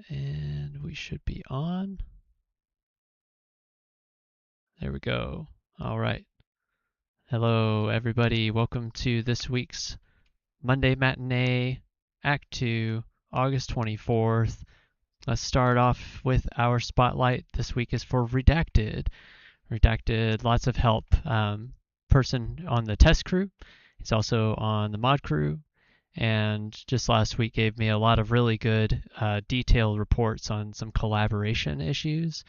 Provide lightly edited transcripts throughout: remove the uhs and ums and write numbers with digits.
And we should be on. There we go. All right. Hello, everybody. Welcome to this week's Monday Matinee, Act 2, August 24th. Let's start off with our spotlight. This week is for Redacted. Redacted, lots of help. Person on the test crew. He's also on the mod crew. And just last week gave me a lot of really good detailed reports on some collaboration issues.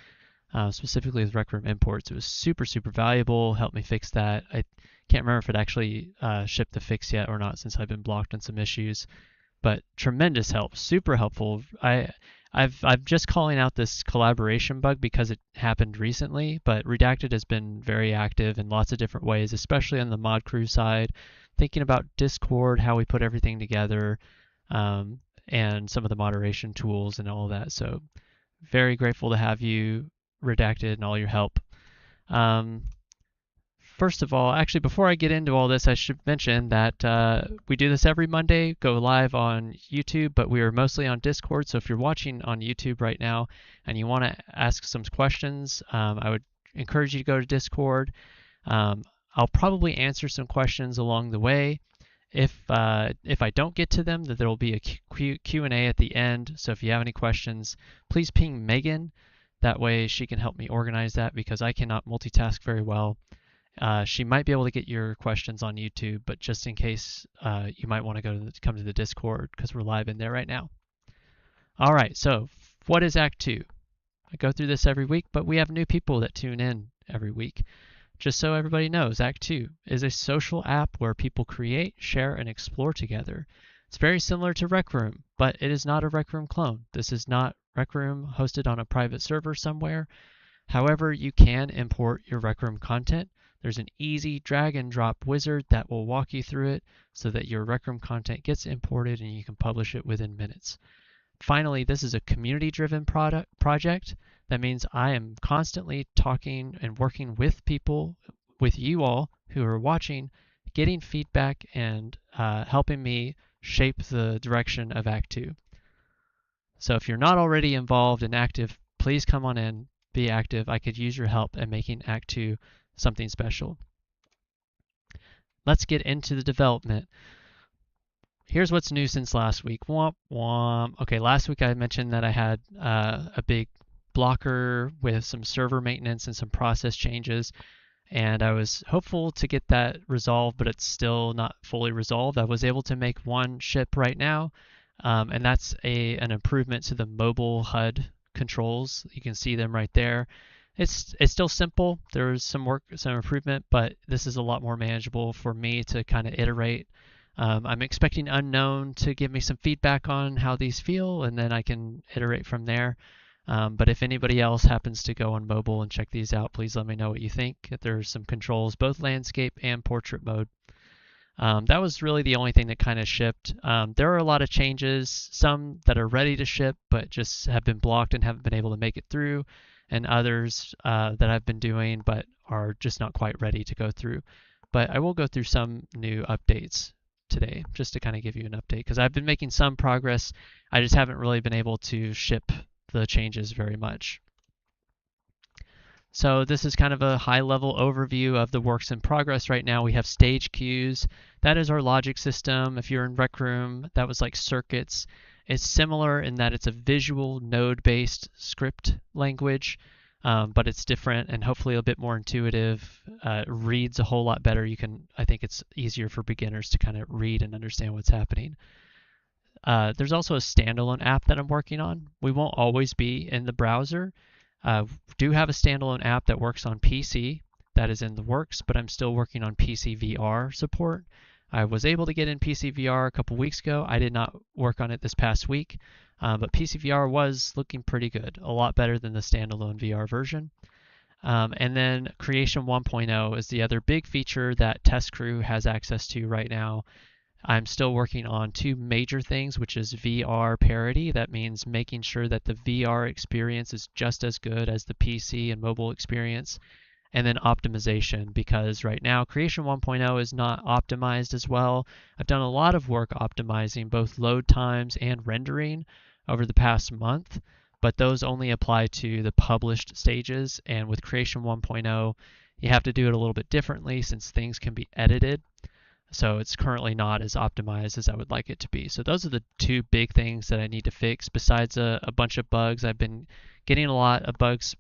Specifically with Rec Room imports. It was super valuable, helped me fix that. I can't remember if it actually shipped the fix yet or not since I've been blocked on some issues, but tremendous help, super helpful. I'm just calling out this collaboration bug because it happened recently, but Redacted has been very active in lots of different ways, especially on the mod crew side, thinking about Discord, how we put everything together, and some of the moderation tools and all of that. So very grateful to have you, Redacted, and all your help. First of all, actually, before I get into all this, I should mention that we do this every Monday, go live on YouTube, but we are mostly on Discord. So if you're watching on YouTube right now and you want to ask some questions, I would encourage you to go to Discord. I'll probably answer some questions along the way. If I don't get to them, there will be a Q&A at the end. So if you have any questions, please ping Megan. That way she can help me organize that because I cannot multitask very well. She might be able to get your questions on YouTube, but just in case, you might want to come to the Discord because we're live in there right now. All right, so what is Act 2? I go through this every week, but we have new people that tune in every week. Just so everybody knows, Act 2 is a social app where people create, share, and explore together. It's very similar to Rec Room, but it is not a Rec Room clone. This is not Rec Room hosted on a private server somewhere. However, you can import your Rec Room content. There's an easy drag and drop wizard that will walk you through it so that your Rec Room content gets imported and you can publish it within minutes. Finally, this is a community-driven project. That means I am constantly talking and working with people, with you all who are watching, getting feedback and helping me shape the direction of Act 2. So if you're not already involved and active, please come on in, be active. I could use your help in making Act 2 something special. Let's get into the development. Here's what's new since last week. Womp womp. Okay, last week I mentioned that I had a big blocker with some server maintenance and some process changes, and I was hopeful to get that resolved, but it's still not fully resolved. I was able to make one ship right now, and that's an improvement to the mobile HUD controls. You can see them right there. It's still simple. There's some work, some improvement, but this is a lot more manageable for me to kind of iterate. I'm expecting Unknown to give me some feedback on how these feel, and then I can iterate from there. But if anybody else happens to go on mobile and check these out, please let me know what you think. There's some controls, both landscape and portrait mode. That was really the only thing that kind of shipped. There are a lot of changes, some that are ready to ship, but just have been blocked and haven't been able to make it through, and others that I've been doing but are just not quite ready to go through. But I will go through some new updates today just to kind of give you an update because I've been making some progress. I just haven't really been able to ship the changes very much. So this is kind of a high-level overview of the works in progress right now. We have stage queues. That is our logic system. If you're in Rec Room, that was like circuits. It's similar in that it's a visual node-based script language, but it's different and hopefully a bit more intuitive. Reads a whole lot better. I think it's easier for beginners to kind of read and understand what's happening. There's also a standalone app that I'm working on. We won't always be in the browser. Do have a standalone app that works on PC that is in the works, but I'm still working on PC VR support. I was able to get in PC VR a couple weeks ago. I did not work on it this past week, but PC VR was looking pretty good, a lot better than the standalone VR version. And then Creation 1.0 is the other big feature that Test Crew has access to right now. I'm still working on two major things, which is VR parity. That means making sure that the VR experience is just as good as the PC and mobile experience. And then optimization, because right now Creation 1.0 is not optimized as well. I've done a lot of work optimizing both load times and rendering over the past month, but those only apply to the published stages. And with Creation 1.0, you have to do it a little bit differently since things can be edited. So it's currently not as optimized as I would like it to be. So those are the two big things that I need to fix besides a bunch of bugs. I've been getting a lot of bugs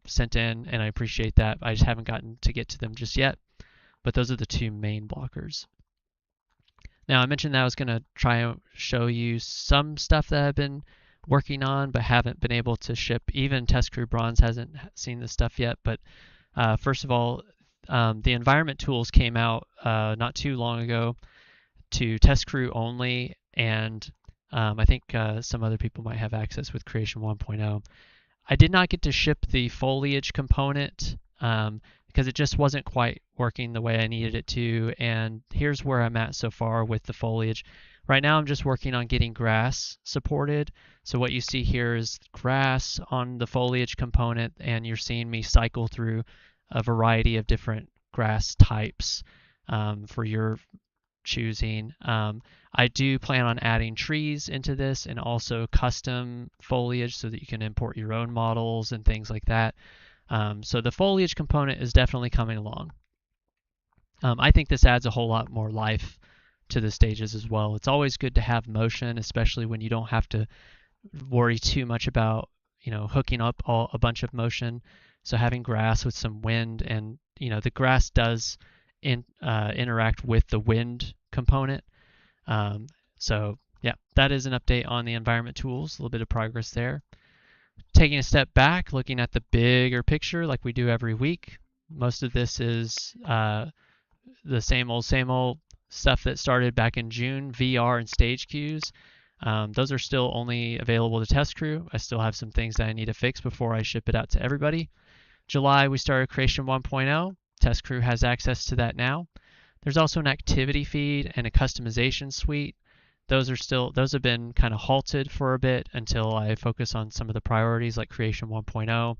sent in, and I appreciate that. I just haven't gotten to get to them just yet. But those are the two main blockers. Now, I mentioned that I was going to try and show you some stuff that I've been working on but haven't been able to ship. Even Test Crew Bronze hasn't seen this stuff yet. But first of all, the environment tools came out not too long ago to Test Crew only, and I think some other people might have access with Creation 1.0. I did not get to ship the foliage component because it just wasn't quite working the way I needed it to, and here's where I'm at so far with the foliage. Right now I'm just working on getting grass supported. So what you see here is grass on the foliage component, and you're seeing me cycle through a variety of different grass types for your choosing. I do plan on adding trees into this and also custom foliage so that you can import your own models and things like that. So the foliage component is definitely coming along. I think this adds a whole lot more life to the stages as well. It's always good to have motion, especially when you don't have to worry too much about hooking up a bunch of motion. So having grass with some wind, and the grass does interact with the wind component. So yeah, that is an update on the environment tools, a little bit of progress there. Taking a step back, looking at the bigger picture like we do every week. Most of this is the same old stuff that started back in June, VR and stage queues. Those are still only available to Test Crew. I still have some things that I need to fix before I ship it out to everybody. July, we started Creation 1.0. Test Crew has access to that now. There's also an activity feed and a customization suite. Those have been kind of halted for a bit until I focus on some of the priorities like Creation 1.0.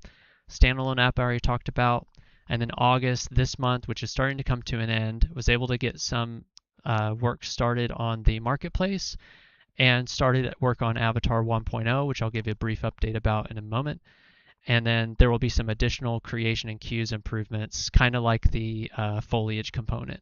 Standalone app I already talked about. And then August, this month, which is starting to come to an end, was able to get some work started on the marketplace and started work on Avatar 1.0, which I'll give you a brief update about in a moment. And then there will be some additional creation and queues improvements, kind of like the foliage component.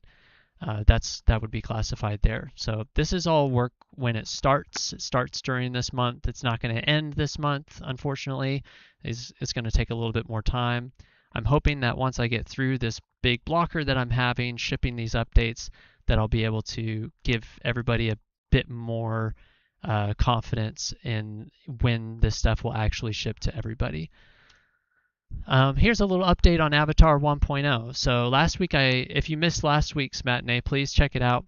That would be classified there. So this is all work when it starts. It starts during this month. It's not going to end this month, unfortunately. It's going to take a little bit more time. I'm hoping that once I get through this big blocker that I'm having, shipping these updates, that I'll be able to give everybody a bit more confidence in when this stuff will actually ship to everybody. Here's a little update on Avatar 1.0. So last week, if you missed last week's matinee, please check it out.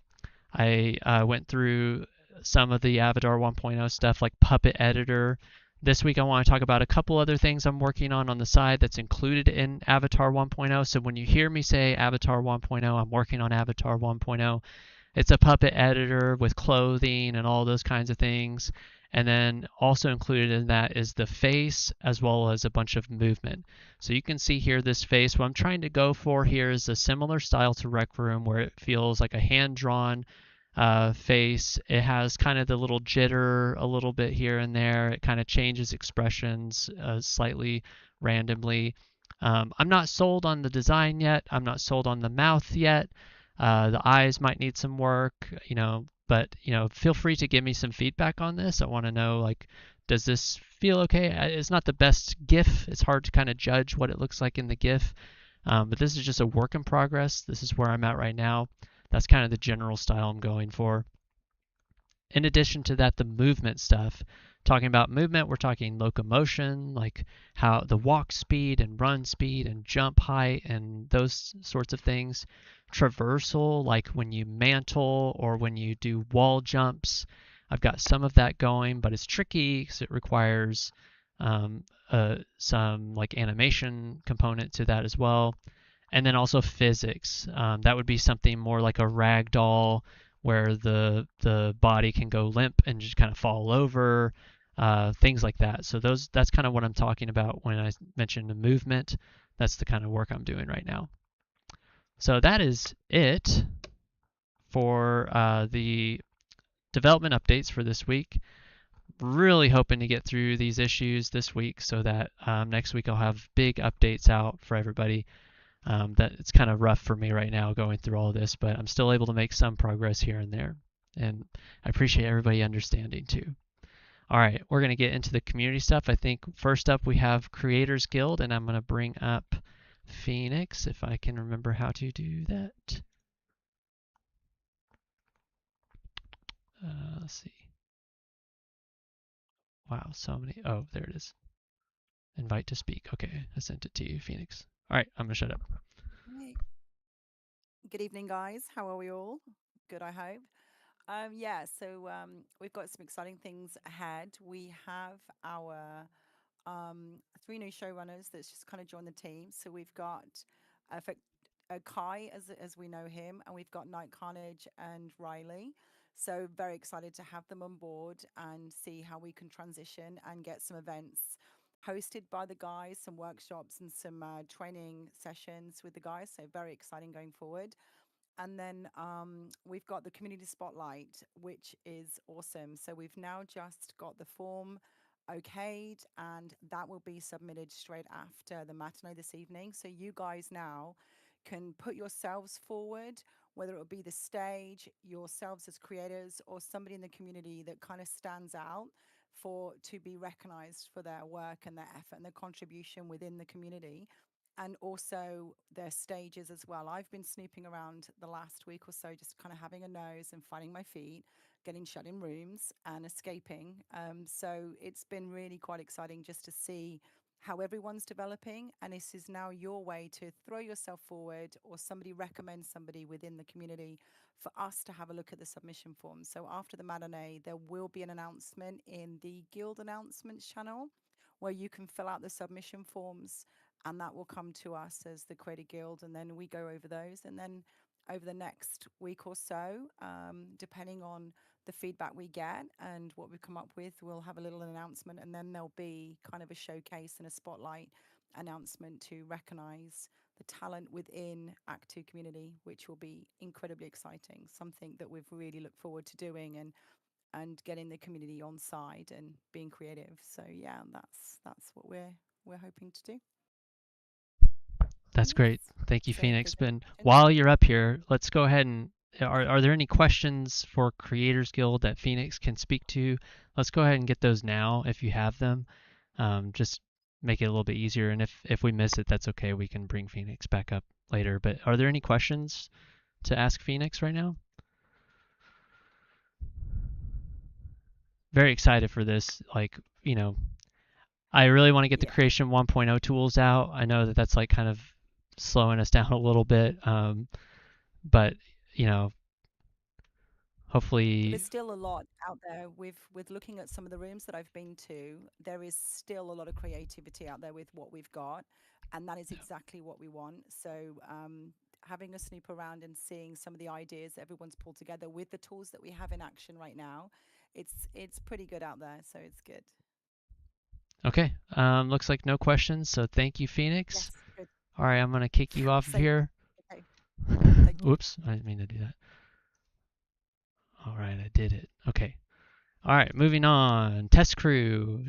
I went through some of the Avatar 1.0 stuff like Puppet Editor. This week I want to talk about a couple other things I'm working on the side that's included in Avatar 1.0. So when you hear me say Avatar 1.0, I'm working on Avatar 1.0. It's a puppet editor with clothing and all those kinds of things. And then also included in that is the face as well as a bunch of movement. So you can see here this face. What I'm trying to go for here is a similar style to Rec Room where it feels like a hand-drawn face. It has kind of the little jitter a little bit here and there. It kind of changes expressions slightly randomly. I'm not sold on the design yet. I'm not sold on the mouth yet. The eyes might need some work, but feel free to give me some feedback on this. I want to know, like, does this feel okay? It's not the best GIF. It's hard to kind of judge what it looks like in the GIF, but this is just a work in progress. This is where I'm at right now. That's kind of the general style I'm going for. In addition to that, the movement stuff. Talking about movement, we're talking locomotion, like how the walk speed and run speed and jump height and those sorts of things. Traversal, like when you mantle or when you do wall jumps. I've got some of that going, but it's tricky because it requires some like animation component to that as well. And then also physics. That would be something more like a rag doll where the body can go limp and just kind of fall over, things like that. So that's kind of what I'm talking about when I mention the movement. That's the kind of work I'm doing right now. So that is it for the development updates for this week. really hoping to get through these issues this week so that next week I'll have big updates out for everybody. That it's kind of rough for me right now going through all of this, but I'm still able to make some progress here and there. And I appreciate everybody understanding too. All right, we're going to get into the community stuff. I think first up we have Creators Guild, and I'm going to bring up Phoenix if I can remember how to do that. Let's see. Wow, so many. Oh, there it is. Invite to speak. Okay, I sent it to you, Phoenix. All right, I'm going to shut up. Hey. Good evening, guys. How are we all? Good, I hope. We've got some exciting things ahead. We have our three new showrunners that's just kind of joined the team. So we've got for, Kai, as we know him, and we've got Night Carnage and Riley. So very excited to have them on board and see how we can transition and get some events hosted by the guys, some workshops and some training sessions with the guys. So very exciting going forward. And then we've got the community spotlight, which is awesome. So we've now just got the form okayed, and that will be submitted straight after the matinee this evening. So you guys now can put yourselves forward, whether it will be the stage, yourselves as creators, or somebody in the community that kind of stands out for to be recognized for their work and their effort and their contribution within the community, and also their stages as well. I've been snooping around the last week or so, just kind of having a nose and finding my feet, getting shut in rooms and escaping. So it's been really quite exciting just to see how everyone's developing. And this is now your way to throw yourself forward, or somebody recommends somebody within the community for us to have a look at the submission forms. So after the matinee, there will be an announcement in the Guild announcements channel where you can fill out the submission forms, and that will come to us as the Creator Guild, and then we go over those. And then over the next week or so, depending on the feedback we get and what we've come up with, we'll have a little announcement, and then there'll be kind of a showcase and a spotlight announcement to recognize the talent within Act 2 community, which will be incredibly exciting, something that we've really looked forward to doing, and getting the community on side and being creative. So yeah, that's what we're hoping to do. That's Yes. great. Thank you, So if Phoenix. there's But any while you're up here, let's go ahead and are there any questions for Creators Guild that Phoenix can speak to? Let's go ahead and get those now if you have them. Just make it a little bit easier. And if we miss it, that's okay. We can bring Phoenix back up later. But are there any questions to ask Phoenix right now? Very excited for this. Like, I really want to get the yeah. Creation 1.0 tools out. I know that that's like kind of slowing us down a little bit. But you know, But hopefully, there's still a lot out there. With looking at some of the rooms that I've been to, there is still a lot of creativity out there with what we've got, and that is exactly what we want. So having a snoop around and seeing some of the ideas that everyone's pulled together with the tools that we have in action right now, it's pretty good out there. So it's good. okay. Looks like no questions, so thank you, Phoenix. Yes, good. All right, I'm gonna kick you off of Same. here. Okay. Thank you. Oops, I didn't mean to do that. All right, I did it. Okay. All right, moving on. Test crew.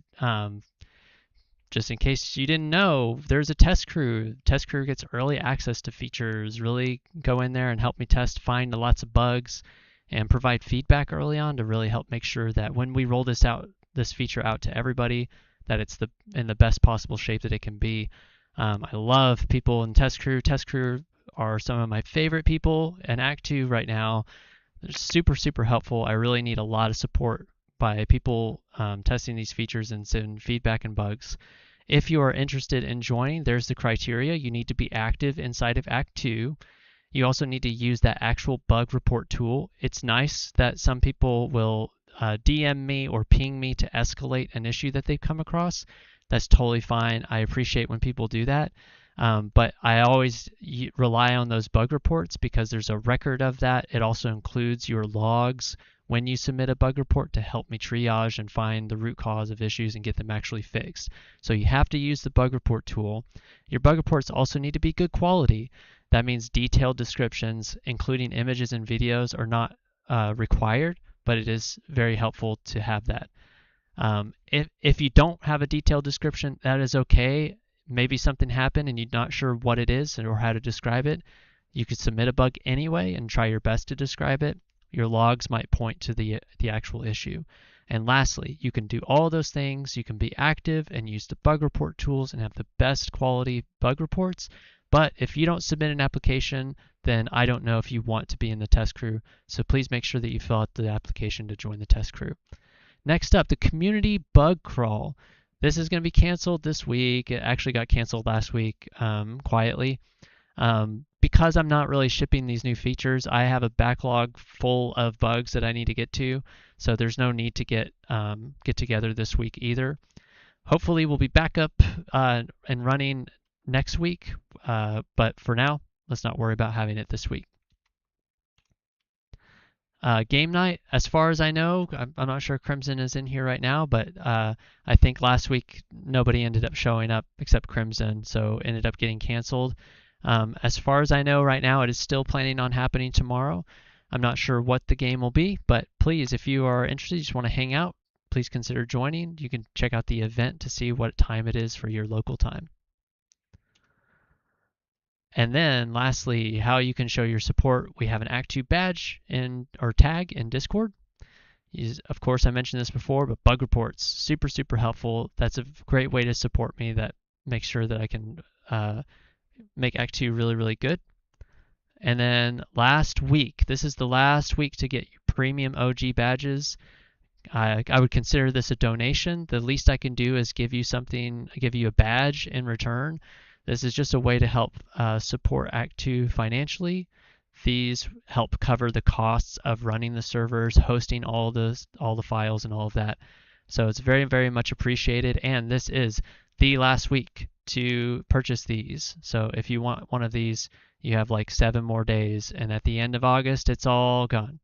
Just in case you didn't know, there's a test crew. Test crew gets early access to features. Really go in there and help me test, find lots of bugs, and provide feedback early on to really help make sure that when we roll this feature out to everybody, that it's in the best possible shape that it can be. I love people in test crew. Test crew are some of my favorite people in Act 2 right now. They're super, super helpful. I really need a lot of support by people testing these features and sending feedback and bugs. If you are interested in joining, there's the criteria. You need to be active inside of Act 2. You also need to use that actual bug report tool. It's nice that some people will DM me or ping me to escalate an issue that they've come across. That's totally fine. I appreciate when people do that. But I always rely on those bug reports because there's a record of that. It also includes your logs when you submit a bug report to help me triage and find the root cause of issues and get them actually fixed. So you have to use the bug report tool. Your bug reports also need to be good quality. That means detailed descriptions, including images and videos, are not required, but it is very helpful to have that. If you don't have a detailed description, that is okay. Maybe something happened and you're not sure what it is or how to describe it. You could submit a bug anyway and try your best to describe it. Your logs might point to the actual issue. And lastly, you can do all those things. You can be active and use the bug report tools and have the best quality bug reports. But if you don't submit an application, then I don't know if you want to be in the test crew. So please make sure that you fill out the application to join the test crew. Next up, the community bug crawl. This is going to be canceled this week. It actually got canceled last week quietly. Because I'm not really shipping these new features, I have a backlog full of bugs that I need to get to, so there's no need to get together this week either. Hopefully, we'll be back up and running next week, but for now, let's not worry about having it this week. Game night, as far as I know, I'm not sure Crimson is in here right now, but I think last week nobody ended up showing up except Crimson, so ended up getting canceled. As far as I know right now, it is still planning on happening tomorrow. I'm not sure what the game will be, but please, if you are interested, you just want to hang out, please consider joining. You can check out the event to see what time it is for your local time. And then lastly, how you can show your support. We have an Act 2 badge or tag in Discord. Of course, I mentioned this before, but bug reports, super, super helpful. That's a great way to support me that makes sure that I can make Act 2 really, really good. And then last week, this is the last week to get your premium OG badges. I would consider this a donation. The least I can do is give you a badge in return. This is just a way to help support Act 2 financially. These help cover the costs of running the servers, hosting all the files and all of that. So it's very, very much appreciated. And this is the last week to purchase these. So if you want one of these, you have like 7 more days. And at the end of August, it's all gone.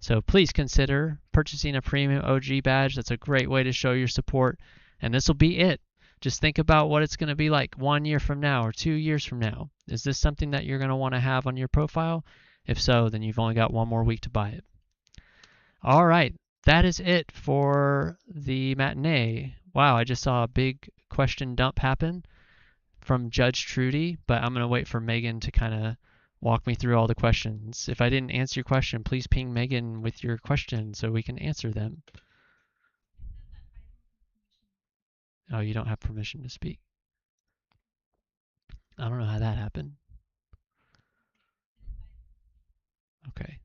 So please consider purchasing a premium OG badge. That's a great way to show your support. And this will be it. Just think about what it's going to be like 1 year from now or 2 years from now. Is this something that you're going to want to have on your profile? If so, then you've only got 1 more week to buy it. All right, that is it for the matinee. Wow, I just saw a big question dump happen from Judge Trudy, but I'm going to wait for Megan to kind of walk me through all the questions. If I didn't answer your question, please ping Megan with your question so we can answer them. Oh, you don't have permission to speak. I don't know how that happened. Okay.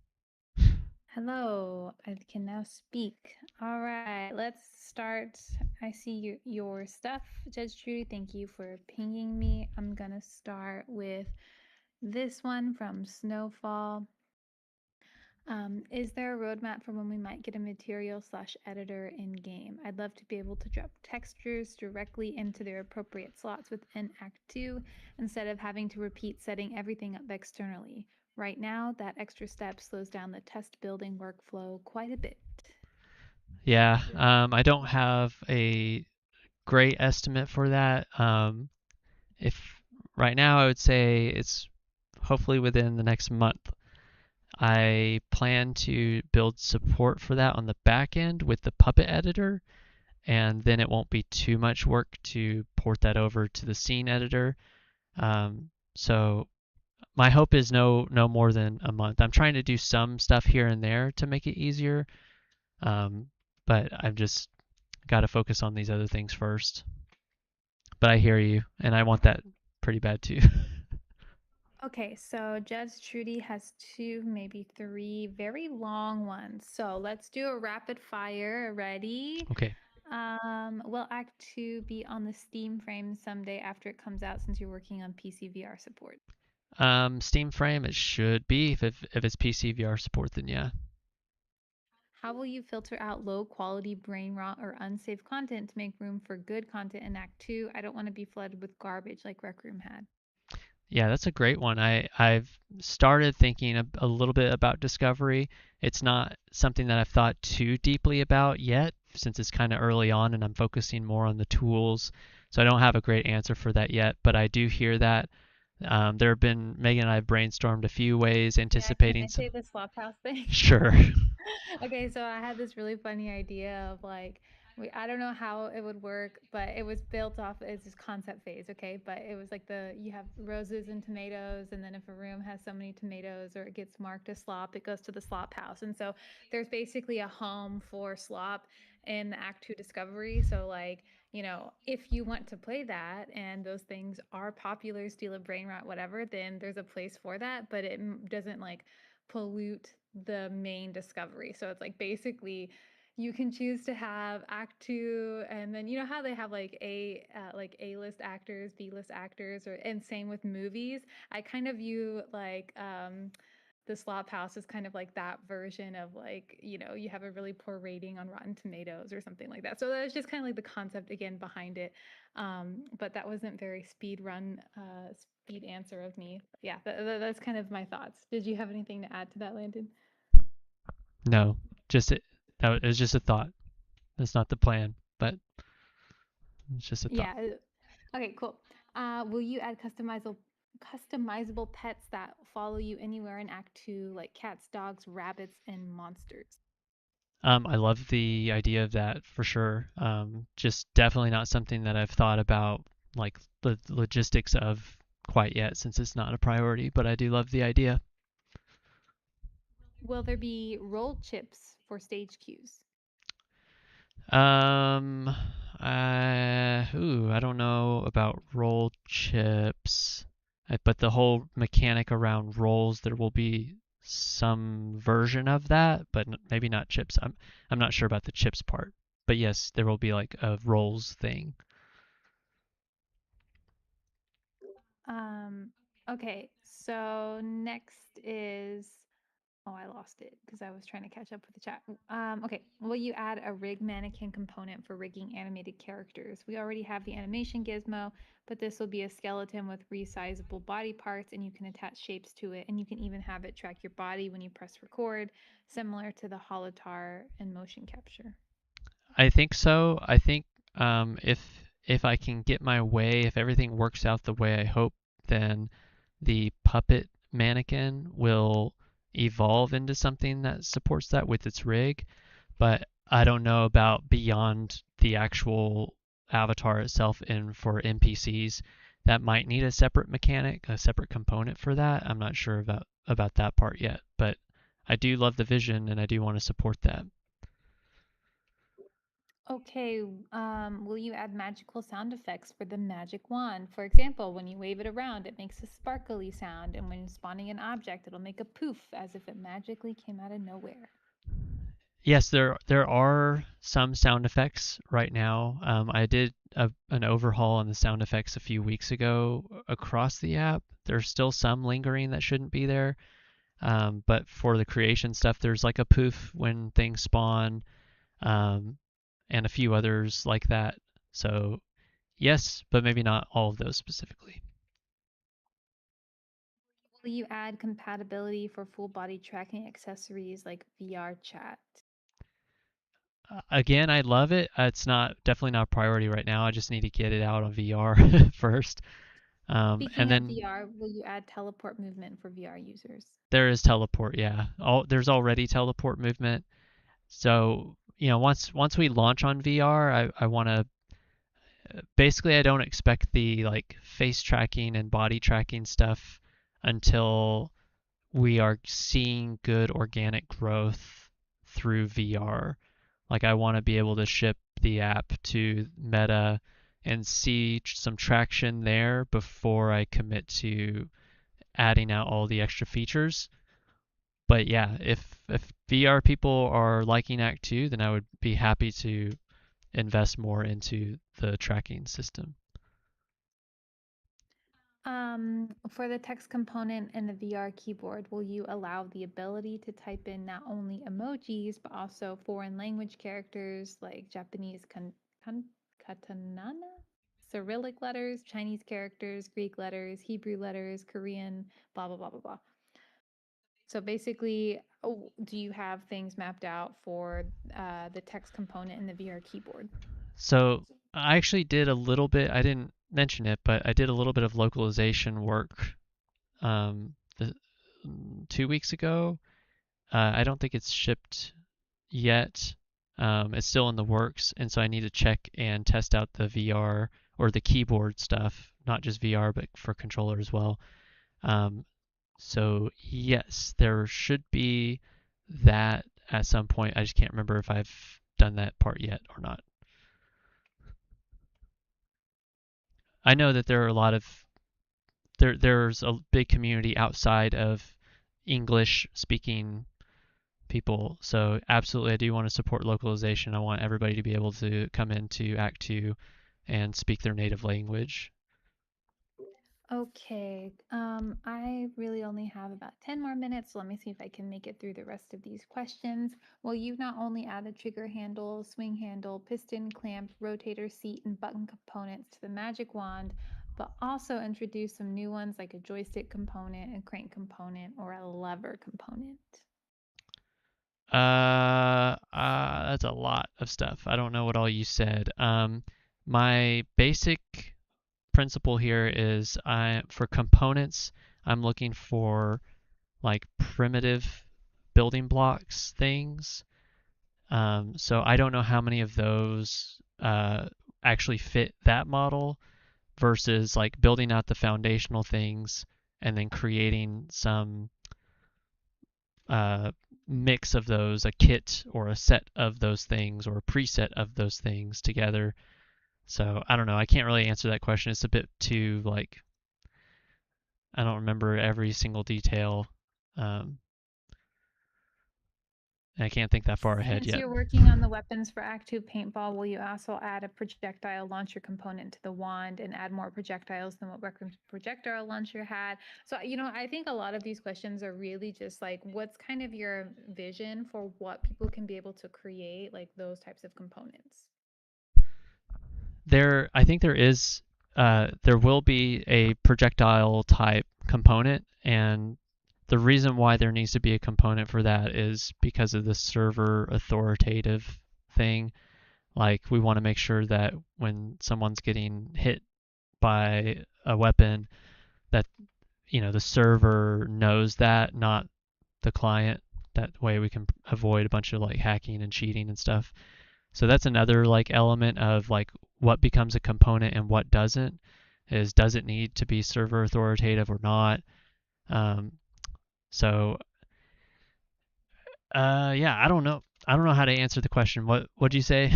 Hello, I can now speak. All right, let's start. I see your stuff, Judge Trudy. Thank you for pinging me. I'm gonna start with this one from Snowfall. Is there a roadmap for when we might get a material/editor in game? I'd love to be able to drop textures directly into their appropriate slots within Act 2 instead of having to repeat setting everything up externally. Right now, that extra step slows down the test building workflow quite a bit. Yeah, I don't have a great estimate for that. If right now, I would say it's hopefully within the next month. I plan to build support for that on the back end with the Puppet editor, and then it won't be too much work to port that over to the scene editor. So my hope is no more than a month. I'm trying to do some stuff here and there to make it easier, but I've just got to focus on these other things first. But I hear you, and I want that pretty bad too. Okay, so Judge Trudy has 2, maybe 3 very long ones. So let's do a rapid fire. Ready? Okay. Will Act 2 be on the Steam frame someday after it comes out since you're working on PC VR support? Steam frame, it should be. If it's PC VR support, then yeah. How will you filter out low quality brain rot or unsafe content to make room for good content in Act 2? I don't want to be flooded with garbage like Rec Room had. Yeah, that's a great one. I've started thinking a little bit about discovery. It's not something that I've thought too deeply about yet, since it's kind of early on and I'm focusing more on the tools. So I don't have a great answer for that yet, but I do hear that. There have been Megan and I have brainstormed a few ways, Yeah, can anticipating I some. say the swap house thing? Sure. Okay, so I had this really funny idea of like I don't know how it would work, but it was built off as this concept phase, okay? But it was like you have roses and tomatoes, and then if a room has so many tomatoes or it gets marked as slop, it goes to the slop house. And so there's basically a home for slop in the Act Two Discovery. So like, if you want to play that and those things are popular, steal a brain rot, whatever, then there's a place for that, but it doesn't like pollute the main discovery. So it's like basically you can choose to have act two, and then you know how they have like A-list actors, B-list actors, or and same with movies. I kind of view like the slop house is kind of like that version of like, you have a really poor rating on Rotten Tomatoes or something like that. So that's just kind of like the concept again behind it. But that wasn't very speed answer of me. Yeah, that's kind of my thoughts. Did you have anything to add to that, Landon? No, just it. That was just a thought. That's not the plan, but it's just a thought. Yeah. Okay, cool. Will you add customizable pets that follow you anywhere in Act Two, like cats, dogs, rabbits, and monsters? I love the idea of that for sure. Just definitely not something that I've thought about, like the logistics of quite yet, since it's not a priority. But I do love the idea. Will there be roll chips for stage cues? Um, I don't know about roll chips, but the whole mechanic around rolls, there will be some version of that, but maybe not chips. I'm not sure about the chips part, but yes, there will be like a rolls thing. Um, okay, so next is oh, I lost it because I was trying to catch up with the chat. Okay, will you add a rig mannequin component for rigging animated characters? We already have the animation gizmo, but this will be a skeleton with resizable body parts, and you can attach shapes to it, and you can even have it track your body when you press record, similar to the holotar and motion capture. I think so. I think if I can get my way, if everything works out the way I hope, then the puppet mannequin will evolve into something that supports that with its rig. But I don't know about beyond the actual avatar itself, and for NPCs that might need a separate mechanic, a separate component for that. I'm not sure about that part yet, but I do love the vision and I do want to support that. Okay, will you add magical sound effects for the magic wand? For example, when you wave it around, it makes a sparkly sound, and when spawning an object, it'll make a poof as if it magically came out of nowhere. Yes, there are some sound effects right now. I did an overhaul on the sound effects a few weeks ago across the app. There's still some lingering that shouldn't be there, but for the creation stuff, there's like a poof when things spawn, um, and a few others like that. So yes, but maybe not all of those specifically. Will you add compatibility for full body tracking accessories like VR chat? Again, I love it. It's not definitely not a priority right now. I just need to get it out on VR first. And Speaking of then VR, will you add teleport movement for VR users? there is teleport, yeah. There's already teleport movement. So, once we launch on VR, I want to basically I don't expect the like face tracking and body tracking stuff until we are seeing good organic growth through VR. Like I want to be able to ship the app to Meta and see some traction there before I commit to adding out all the extra features. But yeah, if VR people are liking Act 2, then I would be happy to invest more into the tracking system. For the text component and the VR keyboard, will you allow the ability to type in not only emojis, but also foreign language characters like Japanese katanana, Cyrillic letters, Chinese characters, Greek letters, Hebrew letters, Korean, blah, blah, blah, blah, blah. So basically, do you have things mapped out for the text component and the VR keyboard? So I actually did a little bit, I didn't mention it, but I did a little bit of localization work the, 2 weeks ago. I don't think it's shipped yet, It's still in the works, and so I need to check and test out the VR or the keyboard stuff, not just VR, but for controller as well. Um, so yes, there should be that at some point. I just can't remember if I've done that part yet or not. I know that there are a lot of there's a big community outside of English speaking people. So absolutely I do want to support localization. I want everybody to be able to come into Act 2 and speak their native language. Okay, I really only have about 10 more minutes, so let me see if I can make it through the rest of these questions. Well, you've not only added trigger handle, swing handle, piston, clamp, rotator, seat, and button components to the Magic Wand, but also introduced some new ones like a joystick component, a crank component, or a lever component. That's a lot of stuff. I don't know what all you said. My basic principle here is for components, I'm looking for like primitive building blocks things. So I don't know how many of those actually fit that model versus like building out the foundational things and then creating some uh, mix of those, a kit or a set of those things or a preset of those things together. So I don't know. I can't really answer that question. It's a bit too like I don't remember every single detail. Um, and I can't think that far ahead Since yet. you're working on the weapons for Act 2 paintball, will you also add a projectile launcher component to the wand and add more projectiles than what Reckon's projectile launcher had? So, I think a lot of these questions are really just like, what's kind of your vision for what people can be able to create, like those types of components? I think there will be a projectile type component, and the reason why there needs to be a component for that is because of the server authoritative thing. Like we want to make sure that when someone's getting hit by a weapon, that the server knows that, not the client. That way we can avoid a bunch of like hacking and cheating and stuff. So that's another like element of like what becomes a component and what doesn't is does it need to be server authoritative or not? Um, so yeah, I don't know. I don't know how to answer the question. What'd you say?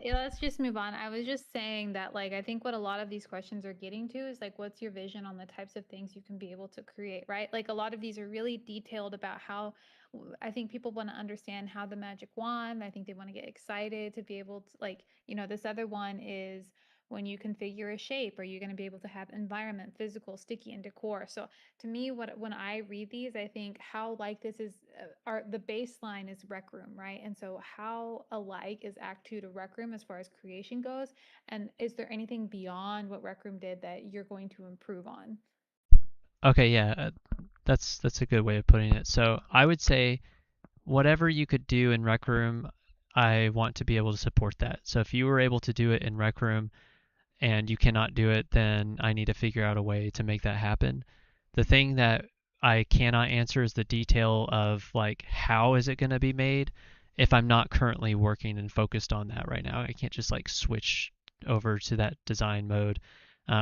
Yeah, let's just move on. I was just saying that, like, I think what a lot of these questions are getting to is like, what's your vision on the types of things you can be able to create, right? Like, a lot of these are really detailed about how I think people want to understand how the magic wand, I think they want to get excited to be able to, like, this other one is when you configure a shape, are you going to be able to have environment, physical, sticky, and decor? So to me, what when I read these, I think how like this is the baseline is Rec Room, right? And so how alike is Act Two to Rec Room as far as creation goes? And is there anything beyond what Rec Room did that you're going to improve on? Okay, yeah, that's a good way of putting it. So I would say whatever you could do in Rec Room, I want to be able to support that. So if you were able to do it in Rec Room, and you cannot do it, then I need to figure out a way to make that happen. The thing that I cannot answer is the detail of like how is it going to be made if I'm not currently working and focused on that right now. I can't just like switch over to that design mode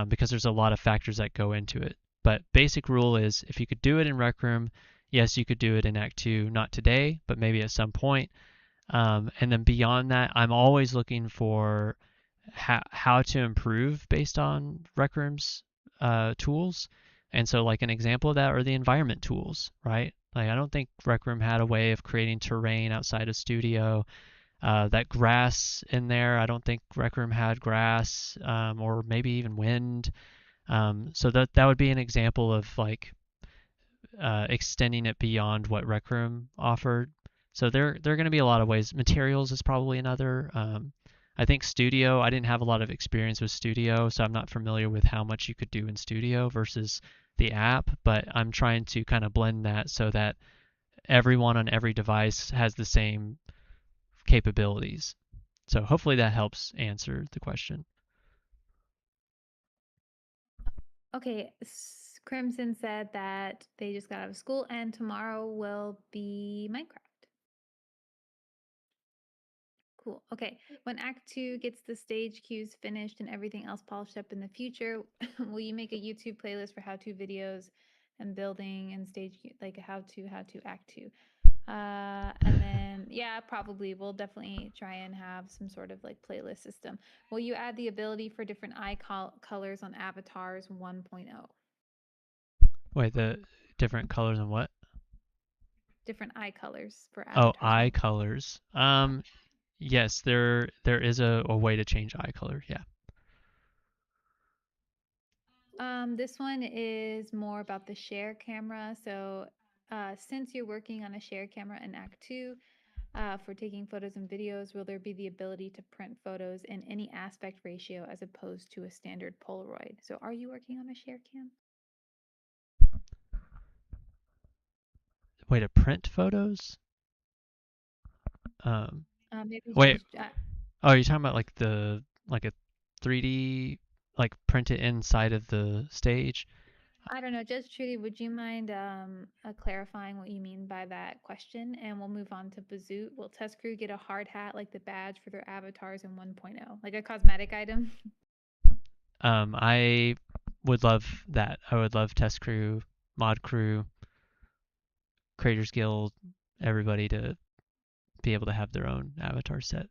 because there's a lot of factors that go into it. But basic rule is if you could do it in Rec Room, yes, you could do it in Act 2, not today, but maybe at some point. And then beyond that, I'm always looking for how to improve based on Rec Room's tools. And so, like an example of that are the environment tools, right? Like I don't think Rec Room had a way of creating terrain outside of Studio. That grass in there, I don't think Rec Room had grass or maybe even wind. So that would be an example of like extending it beyond what Rec Room offered. So there are going to be a lot of ways. Materials is probably another. I think Studio. I didn't have a lot of experience with Studio, so I'm not familiar with how much you could do in Studio versus the app. But I'm trying to kind of blend that so that everyone on every device has the same capabilities. So hopefully that helps answer the question. Okay, Crimson said that they just got out of school and tomorrow will be Minecraft. Cool. Okay. When Act Two gets the stage cues finished and everything else polished up in the future, will you make a YouTube playlist for how-to videos and building and like a how to Act Two? And then yeah, probably we'll definitely try and have some sort of like playlist system. Will you add the ability for different colors on avatars 1.0? Wait, the different colors and what? Different eye colors for Oh, avatars eye 1. colors. Yeah. Yes, there is a way to change eye color. Yeah. This one is more about the share camera. So, since you're working on a share camera in Act Two, for taking photos and videos, will there be the ability to print photos in any aspect ratio as opposed to a standard Polaroid? So, are you working on a share cam? Way to print photos. Um, Maybe wait. just Oh, you're talking about like the like a 3D like print it inside of the stage? I don't know. Judge Trudy, would you mind clarifying what you mean by that question? And we'll move on to Bazoot. Will test crew get a hard hat like the badge for their avatars in 1.0, like a cosmetic item? I would love that. I would love test crew, mod crew, creators guild, everybody to be able to have their own avatar set.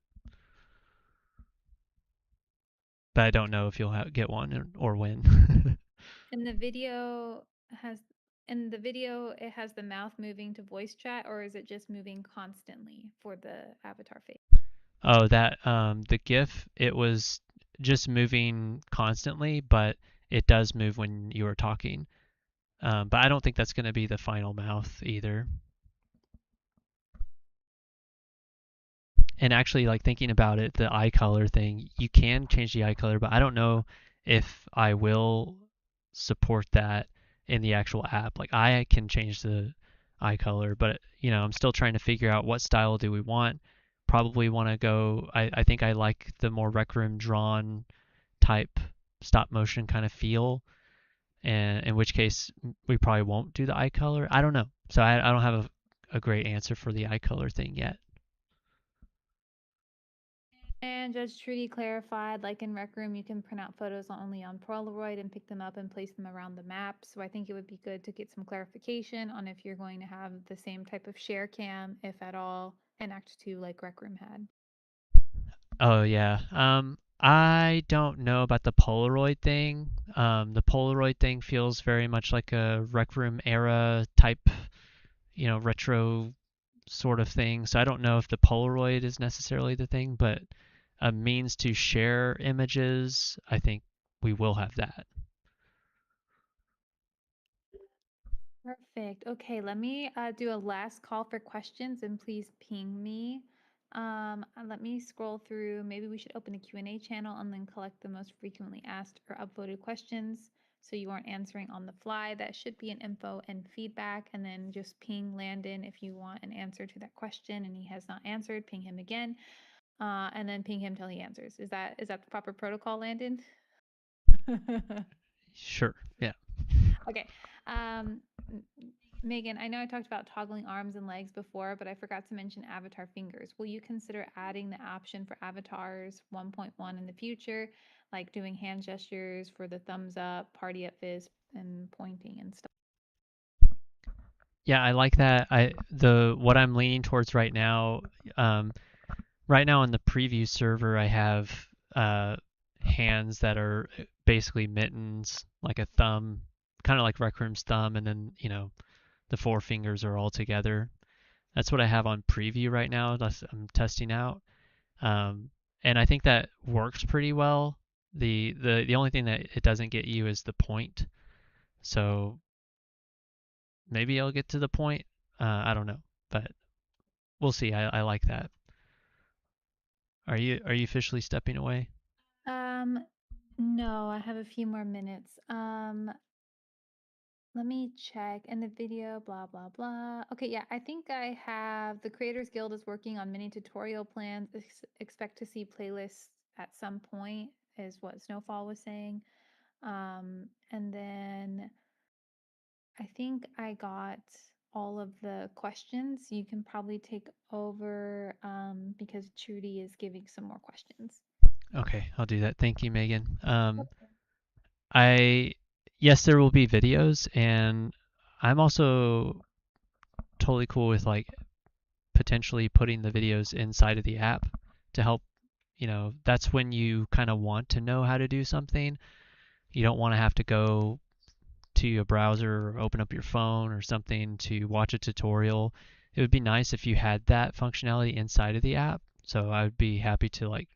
But I don't know if you'll get one or when. In the video has in the video it has the mouth moving to voice chat, or is it just moving constantly for the avatar face? Oh, that the GIF, it was just moving constantly, but it does move when you are talking. But I don't think that's going to be the final mouth either. And actually, like thinking about it, the eye color thing, you can change the eye color, but I don't know if I will support that in the actual app. Like I can change the eye color, but I'm still trying to figure out what style do we want. Probably want to go. I think I like the more Rec Room drawn type stop motion kind of feel, and in which case we probably won't do the eye color. I don't know. So I don't have a great answer for the eye color thing yet. And Judge Trudy clarified, like in Rec Room, you can print out photos only on Polaroid and pick them up and place them around the map. So I think it would be good to get some clarification on if you're going to have the same type of share cam, if at all, in Act Two, like Rec Room had. Oh yeah. I don't know about the Polaroid thing. The Polaroid thing feels very much like a Rec Room era type, retro sort of thing. So I don't know if the Polaroid is necessarily the thing, but a means to share images, I think we will have that. Perfect. Okay, let me do a last call for questions and please ping me. Let me scroll through. Maybe we should open a Q&A channel and then collect the most frequently asked or upvoted questions so you aren't answering on the fly. That should be an info and feedback, and then just ping Landon if you want an answer to that question and he has not answered, ping him again, and then ping him till he answers. Is that the proper protocol, Landon? Sure. Yeah. Okay. Um, Megan, I know I talked about toggling arms and legs before, but I forgot to mention avatar fingers. Will you consider adding the option for avatars 1.1 in the future, like doing hand gestures for the thumbs up, party up fist, and pointing and stuff? Yeah, I like that. The what I'm leaning towards um, right now on the preview server, I have hands that are basically mittens, like a thumb, kind of like Rec Room's thumb, and then the four fingers are all together. That's what I have on preview right now. That's I'm testing out, um, and I think that works pretty well. The only thing that it doesn't get you is the point. So maybe I'll get to the point. I don't know, but we'll see. I like that. Are you officially stepping away? Um, no, I have a few more minutes. Let me check in the video, blah, blah, blah. Okay, yeah, I think I have the Creators Guild is working on mini tutorial plans. Expect to see playlists at some point, is what Snowfall was saying. And then I think I got all of the questions, you can probably take over because Trudy is giving some more questions. Okay, I'll do that. Thank you, Megan. I yes, there will be videos, and I'm also totally cool with like potentially putting the videos inside of the app to help. That's when you kind of want to know how to do something. You don't want to have to go to your browser or open up your phone or something to watch a tutorial. It would be nice if you had that functionality inside of the app. So I would be happy to like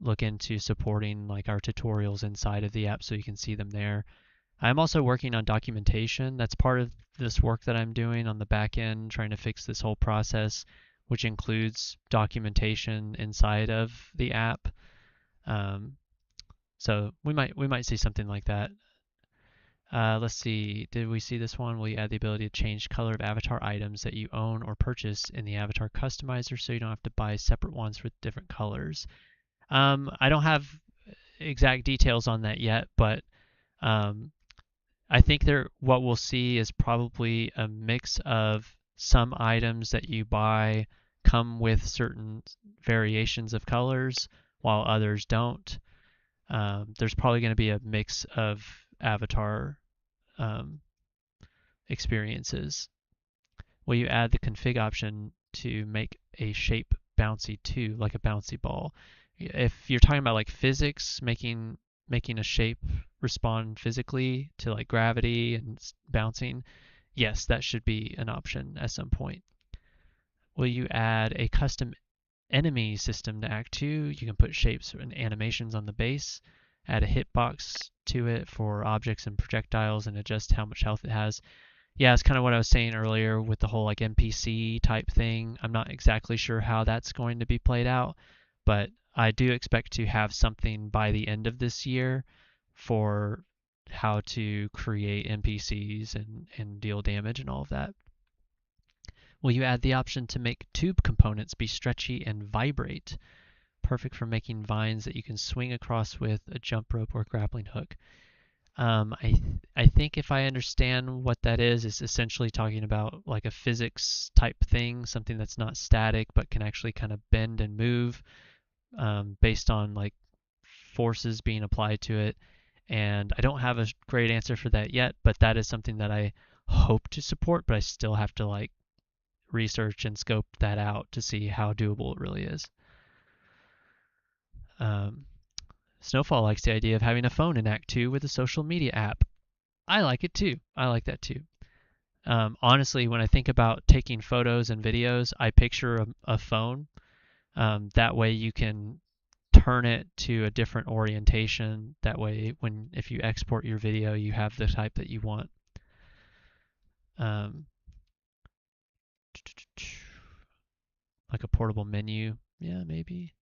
look into supporting like our tutorials inside of the app so you can see them there. I'm also working on documentation. That's part of this work that I'm doing on the back end, trying to fix this whole process, which includes documentation inside of the app. Um, so we might see something like that. Let's see. Did we see this one? Will you add the ability to change color of avatar items that you own or purchase in the avatar customizer so you don't have to buy separate ones with different colors? I don't have exact details on that yet, but um, I think what we'll see is probably a mix of some items that you buy come with certain variations of colors, while others don't. There's probably going to be a mix of avatar um, experiences. Will you add the config option to make a shape bouncy too, like a bouncy ball? If you're talking about like physics, making a shape respond physically to like gravity and bouncing, yes, that should be an option at some point. Will you add a custom enemy system to Act 2? You can put shapes and animations on the base, add a hitbox to it for objects and projectiles, and adjust how much health it has. Yeah, it's kind of what I was saying earlier with the whole like NPC type thing. I'm not exactly sure how that's going to be played out, but I do expect to have something by the end of this year for how to create NPCs and deal damage and all of that. Will you add the option to make tube components be stretchy and vibrate? Perfect for making vines that you can swing across with a jump rope or grappling hook. I think if I understand what that is, it's essentially talking about like a physics type thing, something that's not static but can actually kind of bend and move based on like forces being applied to it. And I don't have a great answer for that yet, but that is something that I hope to support, but I still have to like research and scope that out to see how doable it really is. Um, Snowfall likes the idea of having a phone in Act 2 with a social media app. I like it too. I like that too. Honestly, when I think about taking photos and videos, I picture a phone. That way you can turn it to a different orientation. That way, if you export your video, you have the type that you want. Um, like a portable menu. Yeah, maybe.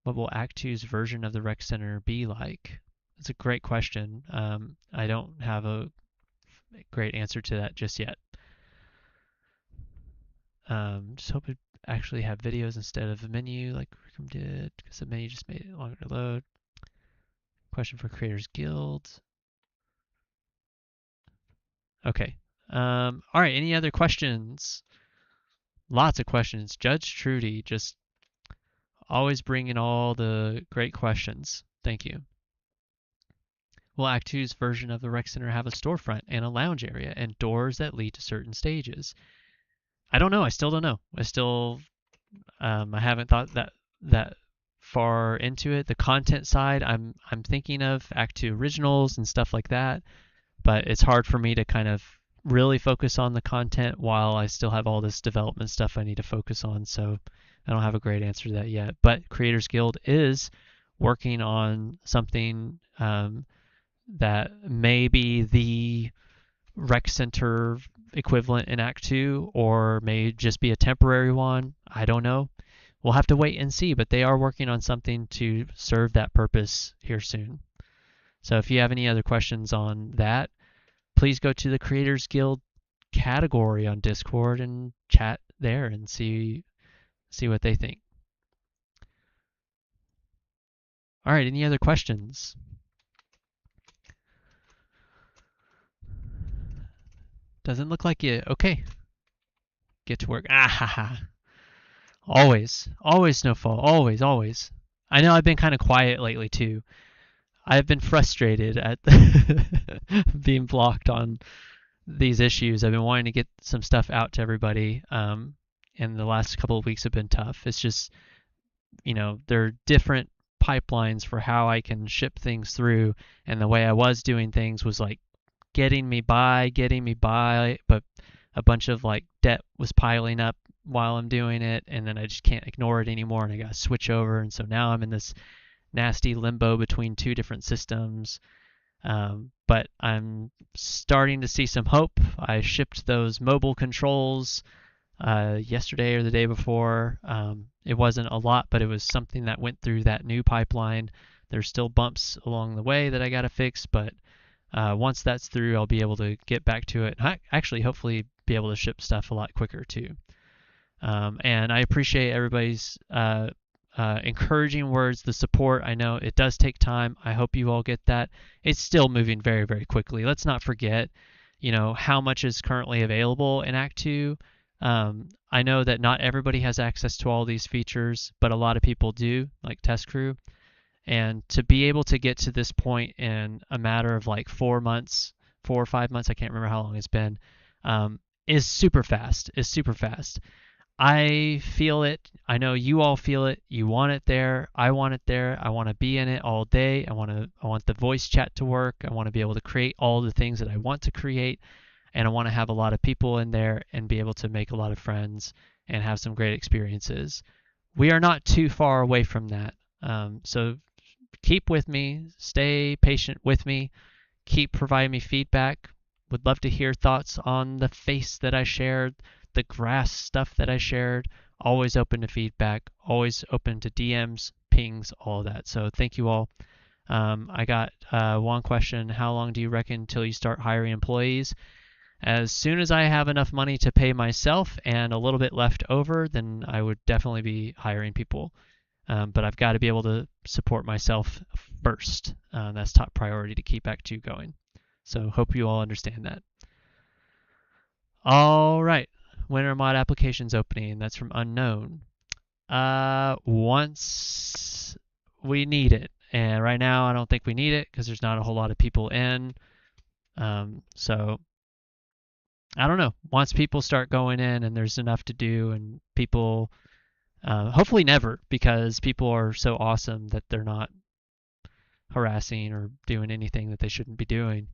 What will Act Two's version of the rec center be like? That's a great question. I don't have a great answer to that just yet. Just hope it actually have videos instead of a menu like Rickham did, because the menu just made it longer to load. Question for Creators Guild. Okay. All right. Any other questions? Lots of questions. Judge Trudy just always bringing all the great questions. Thank you. Will Act Two's version of the rec center have a storefront and a lounge area and doors that lead to certain stages? I don't know. I still don't know. I haven't thought that far into it. The content side, I'm thinking of Act Two originals and stuff like that, but it's hard for me to kind of really focus on the content while I still have all this development stuff I need to focus on. So I don't have a great answer to that yet. But Creators Guild is working on something that may be the rec center equivalent in Act 2 or may just be a temporary one. I don't know. We'll have to wait and see, but they are working on something to serve that purpose here soon. So if you have any other questions on that, please go to the Creators Guild category on Discord and chat there and see what they think. All right, any other questions? Doesn't look like you. Okay, get to work. Ah ha ha. Always Snowfall. Always. I know I've been kind of quiet lately too. I've been frustrated at being blocked on these issues. I've been wanting to get some stuff out to everybody, and the last couple of weeks have been tough. It's just, there are different pipelines for how I can ship things through, and the way I was doing things was like getting me by, but a bunch of like debt was piling up while I'm doing it, and then I just can't ignore it anymore, and I got to switch over, and so now I'm in this nasty limbo between two different systems. But I'm starting to see some hope. I shipped those mobile controls yesterday or the day before. It wasn't a lot, but it was something that went through that new pipeline. There's still bumps along the way that I got to fix, but once that's through, I'll be able to get back to it. Actually, hopefully, be able to ship stuff a lot quicker too. And I appreciate everybody's encouraging words, the support. I know it does take time. I hope you all get that. It's still moving very, very quickly. Let's not forget, how much is currently available in Act 2. I know that not everybody has access to all these features, but a lot of people do, like Test Crew. And to be able to get to this point in a matter of like 4 months, 4 or 5 months, I can't remember how long it's been, is super fast. I feel it. I know you all feel it. You want it there. I want it there. I want to be in it all day. I want the voice chat to work. I want to be able to create all the things that I want to create, and I want to have a lot of people in there and be able to make a lot of friends and have some great experiences. We are not too far away from that. So keep with me. Stay patient with me. Keep providing me feedback. Would love to hear thoughts on the face that I shared, the grass stuff that I shared. Always open to feedback, always open to DMs, pings, all of that. So thank you all. I got one question. How long do you reckon until you start hiring employees? As soon as I have enough money to pay myself and a little bit left over, then I would definitely be hiring people. But I've got to be able to support myself first. That's top priority to keep Act 2 going. So hope you all understand that. All right. When are mod applications opening? That's from Unknown. Once we need it. And right now I don't think we need it because there's not a whole lot of people in. So I don't know. Once people start going in and there's enough to do and people, hopefully never, because people are so awesome that they're not harassing or doing anything that they shouldn't be doing.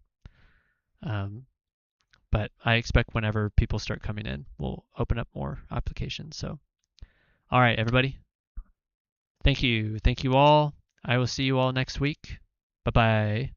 But I expect whenever people start coming in, we'll open up more applications. So, all right, everybody. Thank you. Thank you all. I will see you all next week. Bye bye.